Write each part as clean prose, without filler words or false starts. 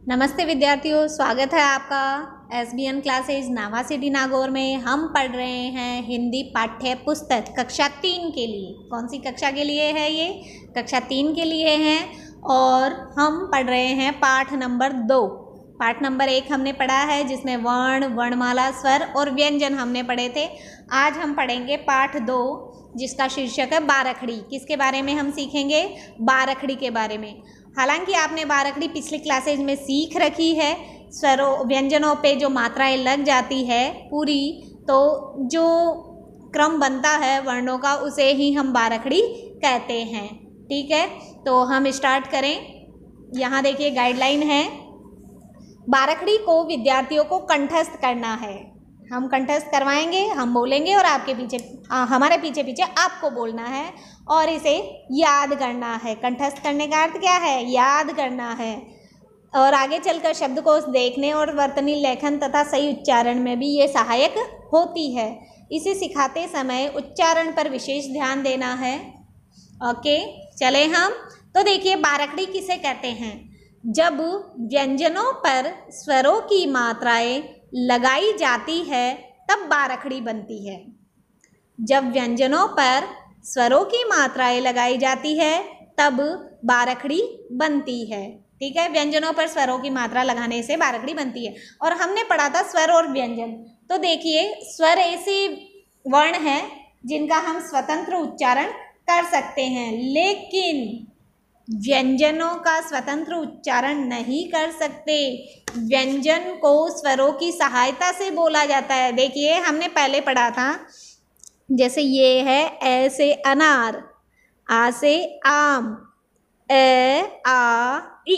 नमस्ते विद्यार्थियों, स्वागत है आपका SBN क्लासेज नावा सिटी नागौर में। हम पढ़ रहे हैं हिंदी पाठ्य पुस्तक कक्षा 3 के लिए। कौन सी कक्षा के लिए है ये? कक्षा 3 के लिए है। और हम पढ़ रहे हैं पाठ नंबर 2। पाठ नंबर 1 हमने पढ़ा है जिसमें वर्ण, वर्णमाला, स्वर और व्यंजन हमने पढ़े थे। आज हम पढ़ेंगे पाठ 2 जिसका शीर्षक है बारखड़ी। किसके बारे में हम सीखेंगे? बारखड़ी के बारे में। हालांकि आपने बारखड़ी पिछली क्लासेज में सीख रखी है। स्वरों व्यंजनों पे जो मात्राएं लग जाती है पूरी, तो जो क्रम बनता है वर्णों का उसे ही हम बारखड़ी कहते हैं। ठीक है, तो हम स्टार्ट करें। यहाँ देखिए गाइडलाइन है। बारखड़ी को विद्यार्थियों को कंठस्थ करना है। हम कंठस्थ करवाएंगे, हम बोलेंगे और आपके पीछे हमारे पीछे पीछे आपको बोलना है और इसे याद करना है। कंठस्थ करने का अर्थ क्या है? याद करना है। और आगे चलकर शब्दकोश देखने और वर्तनी लेखन तथा सही उच्चारण में भी ये सहायक होती है। इसे सिखाते समय उच्चारण पर विशेष ध्यान देना है। ओके, चले हम। तो देखिए बारखड़ी किसे कहते हैं? जब व्यंजनों पर स्वरों की मात्राएं लगाई जाती है तब बारखड़ी बनती है। जब व्यंजनों पर स्वरों की मात्राएं लगाई जाती है तब बारखड़ी बनती है। ठीक है, व्यंजनों पर स्वरों की मात्रा लगाने से बारखड़ी बनती है। और हमने पढ़ा था स्वर और व्यंजन। तो देखिए स्वर ऐसे वर्ण हैं जिनका हम स्वतंत्र उच्चारण कर सकते हैं, लेकिन व्यंजनों का स्वतंत्र उच्चारण नहीं कर सकते। व्यंजन को स्वरों की सहायता से बोला जाता है। देखिए हमने पहले पढ़ा था, जैसे ये है ए से अनार, आ से आम, ए आ ई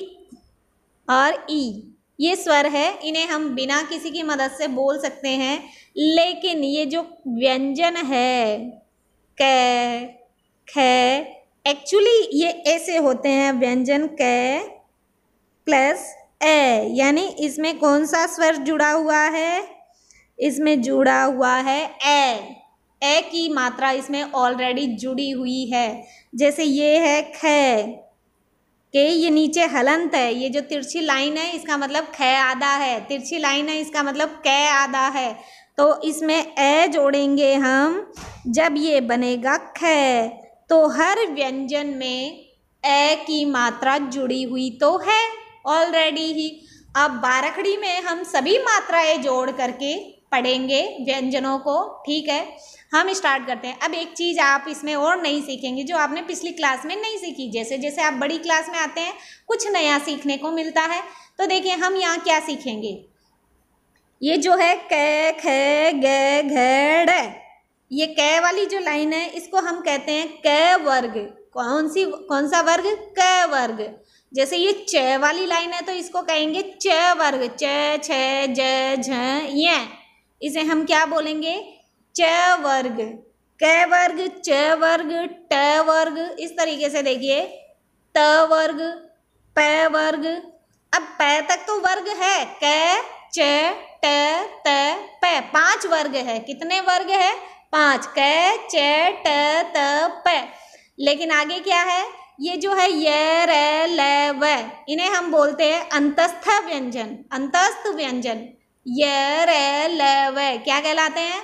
और ई, ये स्वर है। इन्हें हम बिना किसी की मदद से बोल सकते हैं। लेकिन ये जो व्यंजन है कै, खे, एक्चुअली ये ऐसे होते हैं। व्यंजन कै प्लस ए, यानी इसमें कौन सा स्वर जुड़ा हुआ है? इसमें जुड़ा हुआ है ए। ए की मात्रा इसमें ऑलरेडी जुड़ी हुई है। जैसे ये है खे के, ये नीचे हलंत है। ये जो तिरछी लाइन है इसका मतलब खे आधा है, तिरछी लाइन है इसका मतलब कै आधा है। तो इसमें ए जोड़ेंगे हम, जब ये बनेगा खे, तो हर व्यंजन में ए की मात्रा जुड़ी हुई तो है ऑलरेडी ही। अब बारखड़ी में हम सभी मात्राएं जोड़ करके पढ़ेंगे व्यंजनों को। ठीक है, हम स्टार्ट करते हैं। अब एक चीज़ आप इसमें और नहीं सीखेंगे जो आपने पिछली क्लास में नहीं सीखी। जैसे जैसे आप बड़ी क्लास में आते हैं कुछ नया सीखने को मिलता है। तो देखिए हम यहाँ क्या सीखेंगे। ये जो है कै, खे, गे, घे, डे, ये कै वाली जो लाइन है इसको हम कहते हैं कै वर्ग। कौन सा वर्ग? कै वर्ग। जैसे ये च वाली लाइन है तो इसको कहेंगे च वर्ग। च, छ, ज, झ, य, इसे हम क्या बोलेंगे? च वर्ग। कै वर्ग, च वर्ग, ट वर्ग। इस तरीके से देखिए त वर्ग, प वर्ग। अब प तक तो वर्ग है, कै, च, ट, त, प, 5 वर्ग है। कितने वर्ग है? 5। कै, च, ट, त, प। लेकिन आगे क्या है? ये जो है य, रे, ल, व, इन्हें हम बोलते हैं अंतस्थ व्यंजन। अंतस्थ व्यंजन य, रे, ल, व क्या कहलाते हैं?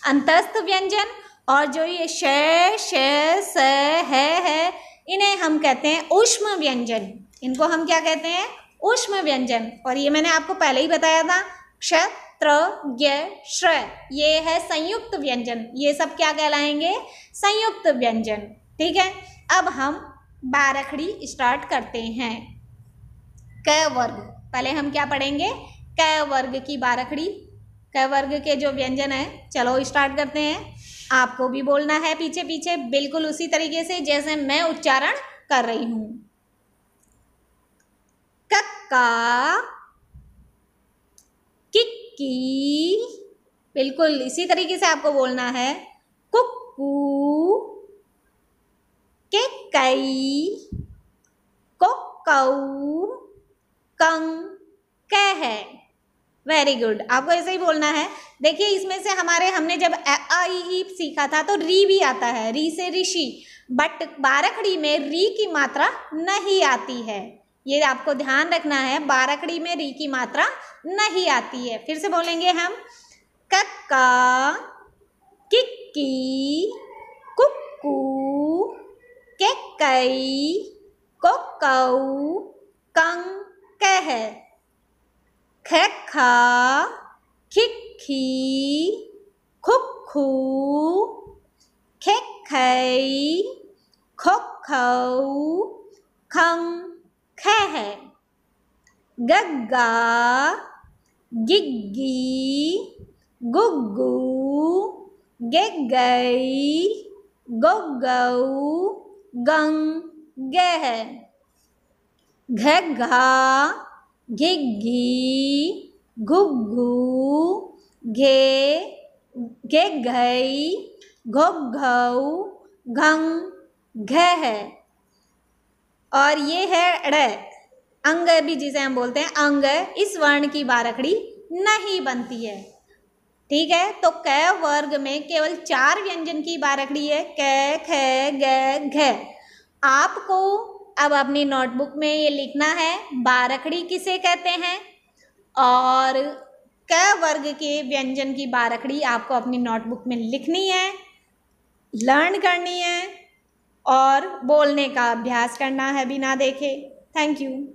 अंतस्थ व्यंजन। और जो ये श, श, स, है, इन्हें हम कहते हैं ऊष्म व्यंजन। इनको हम क्या कहते हैं? ऊष्म व्यंजन। और ये मैंने आपको पहले ही बताया था, क्ष, त्र, ज्ञ, श्र, ये है संयुक्त व्यंजन। ये सब क्या कहलाएंगे? संयुक्त व्यंजन। ठीक है, अब हम बारखड़ी स्टार्ट करते हैं। क वर्ग, पहले हम क्या पढ़ेंगे? क वर्ग की बारखड़ी। क वर्ग के जो व्यंजन है, चलो स्टार्ट करते हैं। आपको भी बोलना है पीछे पीछे बिल्कुल उसी तरीके से जैसे मैं उच्चारण कर रही हूं। कक्का, किक्की, बिल्कुल इसी तरीके से आपको बोलना है। कुक्कू, केकई, कोक्कऊ, कंग, कह। वेरी गुड, आपको ऐसे ही बोलना है। देखिए इसमें से हमने जब आ ई ई सीखा था तो री भी आता है, री से ऋषि, बट बारखड़ी में री की मात्रा नहीं आती है। ये आपको ध्यान रखना है, बारकड़ी में री की मात्रा नहीं आती है। फिर से बोलेंगे हम, कक्का, किक्की, कुक्कू, केकई, कोकऊ, कंग, कह, खखा, खिक्खी, खुक्खू, खेखई, खोखऊ, खंग, खह, गग्गा, गिग्गी, गुग्गू, गेगई, गोगऊ, गंग, गह, घग्घा, घिग्घी, घुग्घू, घे, घेघई, घोघऊ, घंग, घह। और ये है ड़, अंग भी जिसे हम बोलते हैं अंग, इस वर्ण की बारकड़ी नहीं बनती है। ठीक है, तो क वर्ग में केवल 4 व्यंजन की बारकड़ी है, क, ख, ग, घ। आपको अब अपनी नोटबुक में ये लिखना है बारकड़ी किसे कहते हैं, और क वर्ग के व्यंजन की बारकड़ी आपको अपनी नोटबुक में लिखनी है, लर्न करनी है और बोलने का अभ्यास करना है बिना देखे। Thank you.